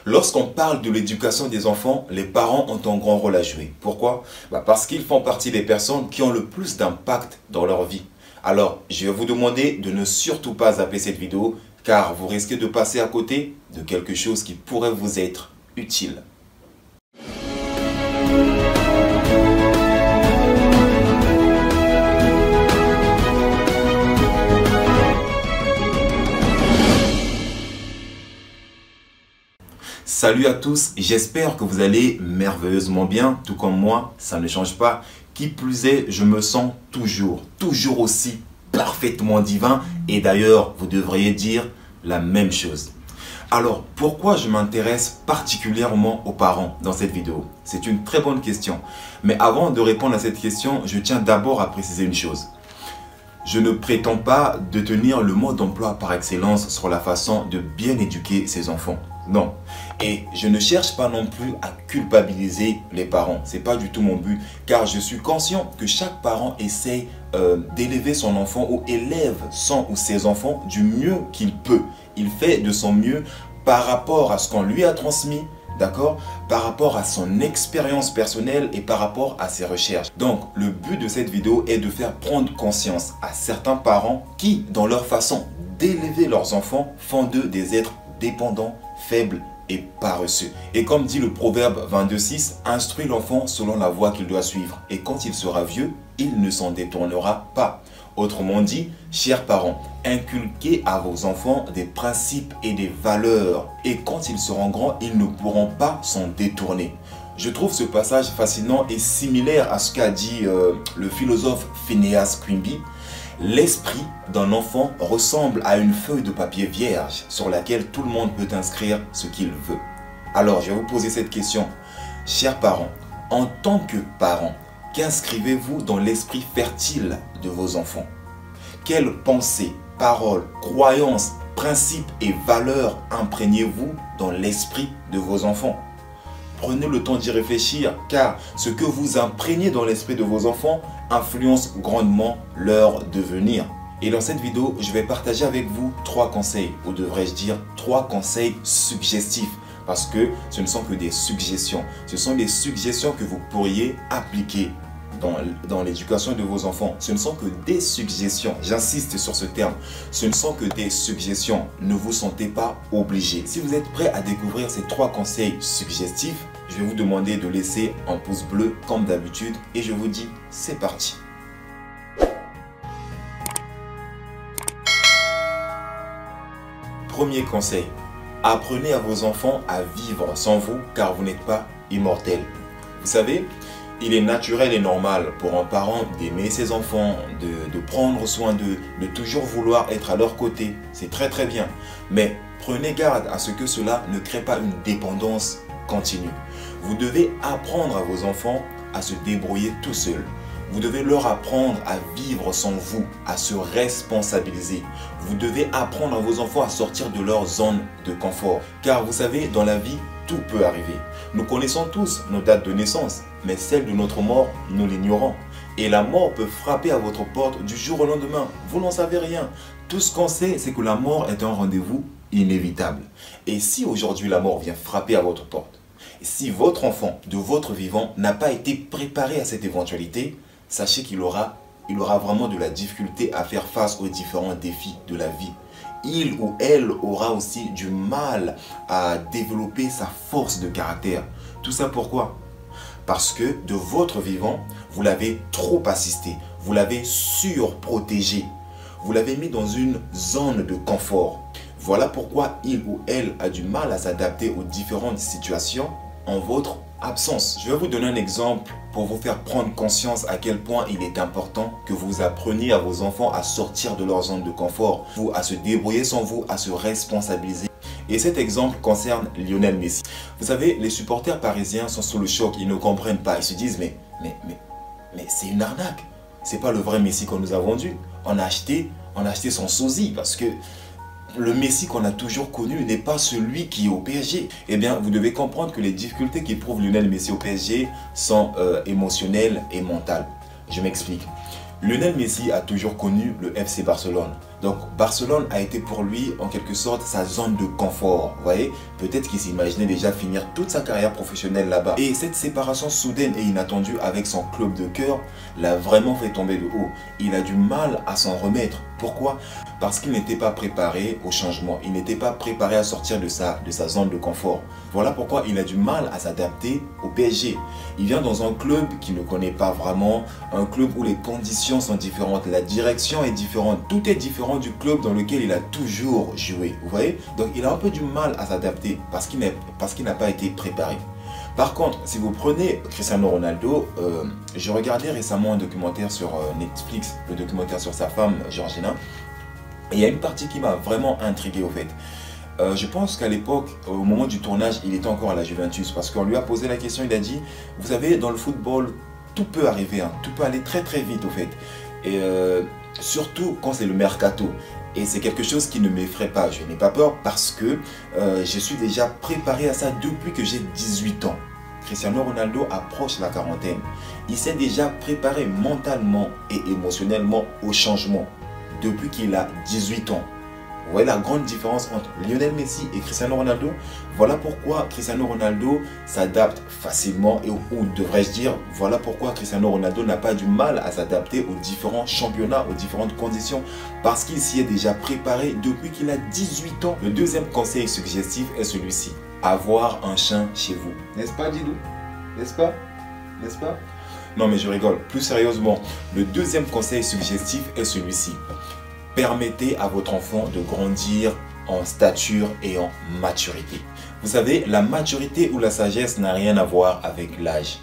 Lorsqu'on parle de l'éducation des enfants, les parents ont un grand rôle à jouer. Pourquoi? Parce qu'ils font partie des personnes qui ont le plus d'impact dans leur vie. Alors, je vais vous demander de ne surtout pas zapper cette vidéo, car vous risquez de passer à côté de quelque chose qui pourrait vous être utile. Salut à tous, j'espère que vous allez merveilleusement bien, tout comme moi, ça ne change pas. Qui plus est, je me sens toujours aussi parfaitement divin et d'ailleurs, vous devriez dire la même chose. Alors, pourquoi je m'intéresse particulièrement aux parents dans cette vidéo? C'est une très bonne question. Mais avant de répondre à cette question, je tiens d'abord à préciser une chose. Je ne prétends pas détenir le mot d'emploi par excellence sur la façon de bien éduquer ses enfants. Non. Et je ne cherche pas non plus à culpabiliser les parents. Ce n'est pas du tout mon but. Car je suis conscient que chaque parent essaye d'élever son enfant ou élève son ou ses enfants du mieux qu'il peut. Il fait de son mieux par rapport à ce qu'on lui a transmis. D'accord? Par rapport à son expérience personnelle et par rapport à ses recherches. Donc, le but de cette vidéo est de faire prendre conscience à certains parents qui, dans leur façon d'élever leurs enfants, font d'eux des êtres dépendants, faibles et paresseux. Et comme dit le proverbe 22:6, instruis l'enfant selon la voie qu'il doit suivre. Et quand il sera vieux, il ne s'en détournera pas. Autrement dit, chers parents, inculquez à vos enfants des principes et des valeurs. Et quand ils seront grands, ils ne pourront pas s'en détourner. Je trouve ce passage fascinant et similaire à ce qu'a dit le philosophe Phineas Quimby. L'esprit d'un enfant ressemble à une feuille de papier vierge sur laquelle tout le monde peut inscrire ce qu'il veut. Alors, je vais vous poser cette question. Chers parents, en tant que parents, qu'inscrivez-vous dans l'esprit fertile de vos enfants? Quelles pensées, paroles, croyances, principes et valeurs imprégnez-vous dans l'esprit de vos enfants? Prenez le temps d'y réfléchir, car ce que vous imprégnez dans l'esprit de vos enfants influence grandement leur devenir. Et dans cette vidéo, je vais partager avec vous 3 conseils, ou devrais-je dire 3 conseils suggestifs. Parce que ce ne sont que des suggestions. Ce sont des suggestions que vous pourriez appliquer dans l'éducation de vos enfants. Ce ne sont que des suggestions. J'insiste sur ce terme. Ce ne sont que des suggestions. Ne vous sentez pas obligé. Si vous êtes prêt à découvrir ces 3 conseils suggestifs, je vais vous demander de laisser un pouce bleu comme d'habitude. Et je vous dis, c'est parti. Premier conseil. Apprenez à vos enfants à vivre sans vous car vous n'êtes pas immortel. Vous savez, il est naturel et normal pour un parent d'aimer ses enfants, de prendre soin d'eux, de toujours vouloir être à leur côté. C'est très bien. Mais prenez garde à ce que cela ne crée pas une dépendance continue. Vous devez apprendre à vos enfants à se débrouiller tout seuls. Vous devez leur apprendre à vivre sans vous, à se responsabiliser. Vous devez apprendre à vos enfants à sortir de leur zone de confort. Car vous savez, dans la vie, tout peut arriver. Nous connaissons tous nos dates de naissance, mais celle de notre mort, nous l'ignorons. Et la mort peut frapper à votre porte du jour au lendemain. Vous n'en savez rien. Tout ce qu'on sait, c'est que la mort est un rendez-vous inévitable. Et si aujourd'hui la mort vient frapper à votre porte, si votre enfant de votre vivant n'a pas été préparé à cette éventualité, sachez qu'il aura vraiment de la difficulté à faire face aux différents défis de la vie. Il ou elle aura aussi du mal à développer sa force de caractère. Tout ça pourquoi? Parce que de votre vivant, vous l'avez trop assisté, vous l'avez surprotégé, vous l'avez mis dans une zone de confort. Voilà pourquoi il ou elle a du mal à s'adapter aux différentes situations en votre absence. Je vais vous donner un exemple pour vous faire prendre conscience à quel point il est important que vous appreniez à vos enfants à sortir de leur zone de confort, à se débrouiller sans vous, à se responsabiliser. Et cet exemple concerne Lionel Messi. Vous savez, les supporters parisiens sont sous le choc, ils ne comprennent pas. Ils se disent, mais c'est une arnaque. C'est pas le vrai Messi qu'on nous a vendu. On a acheté son sosie parce que le Messi qu'on a toujours connu n'est pas celui qui est au PSG. Eh bien, vous devez comprendre que les difficultés qu'éprouve Lionel Messi au PSG sont émotionnelles et mentales. Je m'explique. Lionel Messi a toujours connu le FC Barcelone. Donc Barcelone a été pour lui en quelque sorte sa zone de confort. Vous voyez, peut-être qu'il s'imaginait déjà finir toute sa carrière professionnelle là-bas. Et cette séparation soudaine et inattendue avec son club de cœur l'a vraiment fait tomber de haut. Il a du mal à s'en remettre. Pourquoi? Parce qu'il n'était pas préparé au changement. Il n'était pas préparé à sortir de sa zone de confort. Voilà pourquoi il a du mal à s'adapter au PSG. Il vient dans un club qu'il ne connaît pas vraiment, un club où les conditions sont différentes, la direction est différente, tout est différent du club dans lequel il a toujours joué. Vous voyez? Donc il a un peu du mal à s'adapter parce qu'il n'a pas été préparé. Par contre, si vous prenez Cristiano Ronaldo, j'ai regardé récemment un documentaire sur Netflix, le documentaire sur sa femme Georgina, et il y a une partie qui m'a vraiment intrigué au fait. Je pense qu'à l'époque, au moment du tournage, il était encore à la Juventus parce qu'on lui a posé la question, il a dit, vous savez, dans le football, tout peut arriver, hein, tout peut aller très très vite au fait. Et surtout quand c'est le mercato. Et c'est quelque chose qui ne m'effraie pas. Je n'ai pas peur parce que je suis déjà préparé à ça depuis que j'ai 18 ans. Cristiano Ronaldo approche la quarantaine. Il s'est déjà préparé mentalement et émotionnellement au changement depuis qu'il a 18 ans. Vous voyez la grande différence entre Lionel Messi et Cristiano Ronaldo? Voilà pourquoi Cristiano Ronaldo s'adapte facilement ou devrais-je dire, voilà pourquoi Cristiano Ronaldo n'a pas du mal à s'adapter aux différents championnats, aux différentes conditions parce qu'il s'y est déjà préparé depuis qu'il a 18 ans. Le deuxième conseil suggestif est celui-ci. Avoir un chien chez vous. N'est-ce pas, Didou? N'est-ce pas? N'est-ce pas? Non mais je rigole. Plus sérieusement, le deuxième conseil suggestif est celui-ci. Permettez à votre enfant de grandir en stature et en maturité. Vous savez, la maturité ou la sagesse n'a rien à voir avec l'âge.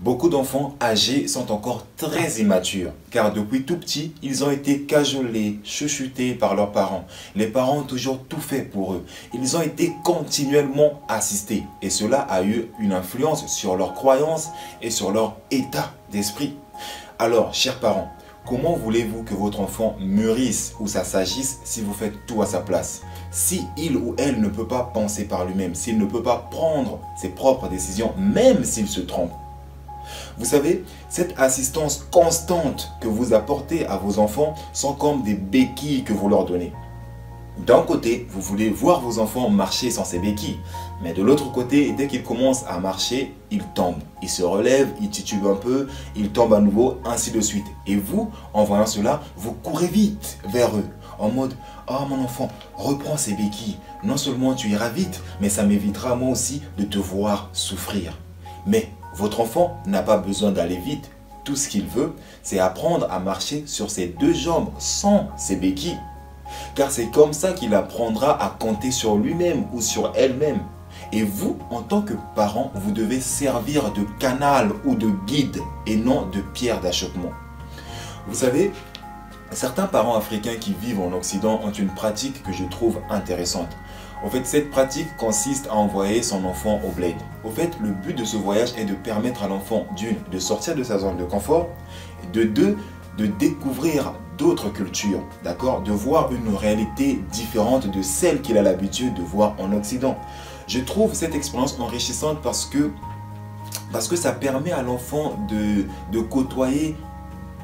Beaucoup d'enfants âgés sont encore très immatures car depuis tout petit, ils ont été cajolés, chuchotés par leurs parents. Les parents ont toujours tout fait pour eux. Ils ont été continuellement assistés et cela a eu une influence sur leurs croyances et sur leur état d'esprit. Alors, chers parents, comment voulez-vous que votre enfant mûrisse ou s'assagisse si vous faites tout à sa place? Si il ou elle ne peut pas penser par lui-même, s'il ne peut pas prendre ses propres décisions, même s'il se trompe. Vous savez, cette assistance constante que vous apportez à vos enfants sont comme des béquilles que vous leur donnez. D'un côté, vous voulez voir vos enfants marcher sans ces béquilles. Mais de l'autre côté, dès qu'ils commencent à marcher, ils tombent. Ils se relèvent, ils titubent un peu, ils tombent à nouveau, ainsi de suite. Et vous, en voyant cela, vous courez vite vers eux. En mode, « Ah mon enfant, reprends ces béquilles. Non seulement tu iras vite, mais ça m'évitera moi aussi de te voir souffrir. » Mais votre enfant n'a pas besoin d'aller vite. Tout ce qu'il veut, c'est apprendre à marcher sur ses deux jambes sans ses béquilles. Car c'est comme ça qu'il apprendra à compter sur lui-même ou sur elle-même. Et vous, en tant que parent, vous devez servir de canal ou de guide et non de pierre d'achoppement. Vous savez, certains parents africains qui vivent en Occident ont une pratique que je trouve intéressante. En fait, cette pratique consiste à envoyer son enfant au bled. Au fait, le but de ce voyage est de permettre à l'enfant, d'une, de sortir de sa zone de confort, de deux, de découvrir d'autres cultures, d'accord, de voir une réalité différente de celle qu'il a l'habitude de voir en Occident. Je trouve cette expérience enrichissante parce que ça permet à l'enfant de côtoyer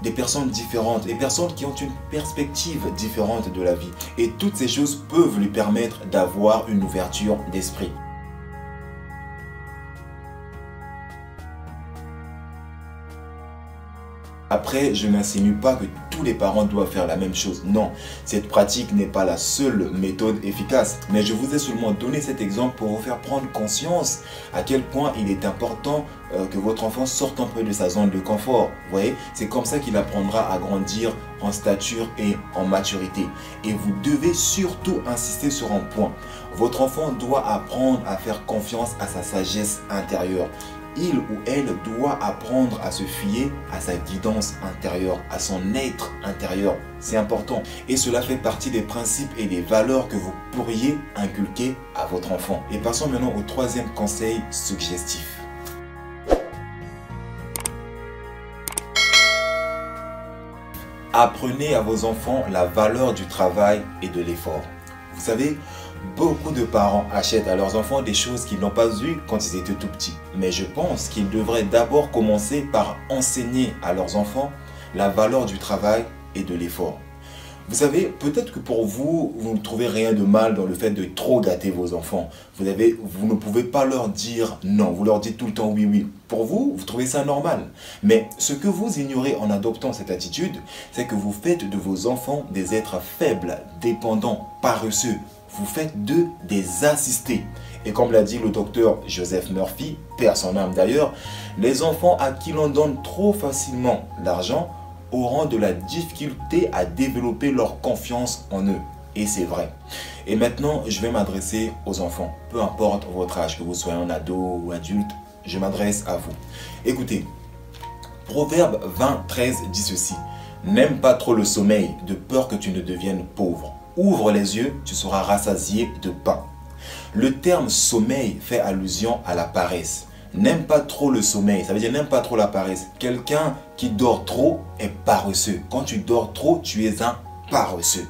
des personnes différentes, des personnes qui ont une perspective différente de la vie. Et toutes ces choses peuvent lui permettre d'avoir une ouverture d'esprit. Après, je n'insinue pas que tous les parents doivent faire la même chose. Non, cette pratique n'est pas la seule méthode efficace. Mais je vous ai seulement donné cet exemple pour vous faire prendre conscience à quel point il est important que votre enfant sorte un peu de sa zone de confort. Vous voyez, c'est comme ça qu'il apprendra à grandir en stature et en maturité. Et vous devez surtout insister sur un point. Votre enfant doit apprendre à faire confiance à sa sagesse intérieure. Il ou elle doit apprendre à se fier à sa guidance intérieure, à son être intérieur. C'est important. Et cela fait partie des principes et des valeurs que vous pourriez inculquer à votre enfant. Et passons maintenant au troisième conseil suggestif. Apprenez à vos enfants la valeur du travail et de l'effort. Vous savez, beaucoup de parents achètent à leurs enfants des choses qu'ils n'ont pas eues quand ils étaient tout petits. Mais je pense qu'ils devraient d'abord commencer par enseigner à leurs enfants la valeur du travail et de l'effort. Vous savez, peut-être que pour vous, vous ne trouvez rien de mal dans le fait de trop gâter vos enfants. Vous ne pouvez pas leur dire non, vous leur dites tout le temps oui, oui. Pour vous, vous trouvez ça normal. Mais ce que vous ignorez en adoptant cette attitude, c'est que vous faites de vos enfants des êtres faibles, dépendants, paresseux. Vous faites d'eux des assistés. Et comme l'a dit le docteur Joseph Murphy, paix à son âme d'ailleurs, les enfants à qui l'on donne trop facilement l'argent auront de la difficulté à développer leur confiance en eux. Et c'est vrai. Et maintenant, je vais m'adresser aux enfants. Peu importe votre âge, que vous soyez un ado ou adulte, je m'adresse à vous. Écoutez, Proverbe 20:13 dit ceci. N'aime pas trop le sommeil, de peur que tu ne deviennes pauvre. Ouvre les yeux, tu seras rassasié de pain. Le terme sommeil fait allusion à la paresse. N'aime pas trop le sommeil, ça veut dire n'aime pas trop la paresse. Quelqu'un qui dort trop est paresseux. Quand tu dors trop, tu es un paresseux.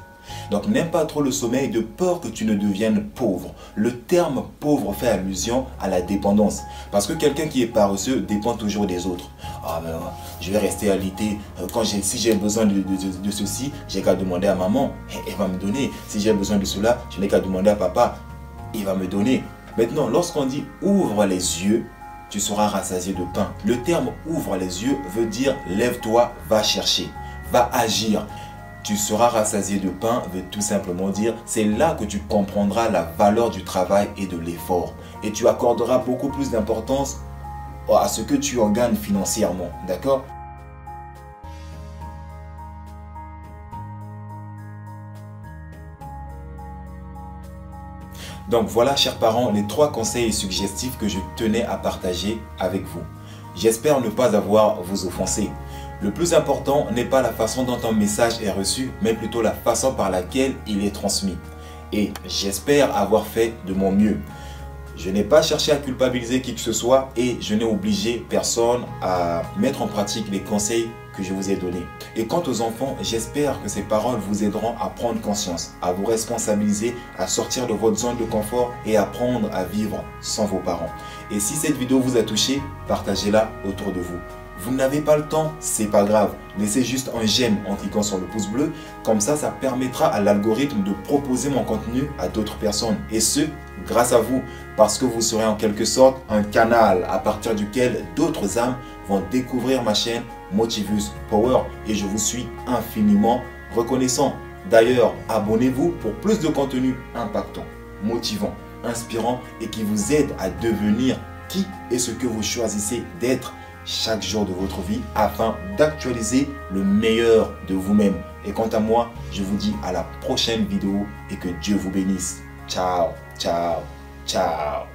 Donc n'aime pas trop le sommeil de peur que tu ne deviennes pauvre. Le terme pauvre fait allusion à la dépendance. Parce que quelqu'un qui est paresseux dépend toujours des autres. Ah ben, je vais rester alité. Si j'ai besoin de ceci, j'ai qu'à demander à maman. Elle va me donner. Si j'ai besoin de cela, je n'ai qu'à demander à papa. Il va me donner. Maintenant, lorsqu'on dit ouvre les yeux, tu seras rassasié de pain. Le terme ouvre les yeux veut dire lève-toi, va chercher, va agir. Tu seras rassasié de pain veut tout simplement dire c'est là que tu comprendras la valeur du travail et de l'effort. Et tu accorderas beaucoup plus d'importance à ce que tu en gagnes financièrement. D'accord ? Donc voilà, chers parents, les 3 conseils suggestifs que je tenais à partager avec vous. J'espère ne pas avoir vous offensé. Le plus important n'est pas la façon dont un message est reçu, mais plutôt la façon par laquelle il est transmis. Et j'espère avoir fait de mon mieux. Je n'ai pas cherché à culpabiliser qui que ce soit et je n'ai obligé personne à mettre en pratique les conseils que je vous ai donnés. Et quant aux enfants, j'espère que ces paroles vous aideront à prendre conscience, à vous responsabiliser, à sortir de votre zone de confort et à apprendre à vivre sans vos parents. Et si cette vidéo vous a touché, partagez-la autour de vous. Vous n'avez pas le temps, c'est pas grave. Laissez juste un j'aime en cliquant sur le pouce bleu. Comme ça permettra à l'algorithme de proposer mon contenu à d'autres personnes. Et ce, grâce à vous, parce que vous serez en quelque sorte un canal à partir duquel d'autres âmes vont découvrir ma chaîne Motivus Power. Et je vous suis infiniment reconnaissant. D'ailleurs, abonnez-vous pour plus de contenu impactant, motivant, inspirant et qui vous aide à devenir qui et ce que vous choisissez d'être chaque jour de votre vie afin d'actualiser le meilleur de vous-même. Et quant à moi, je vous dis à la prochaine vidéo et que Dieu vous bénisse. Ciao, ciao, ciao.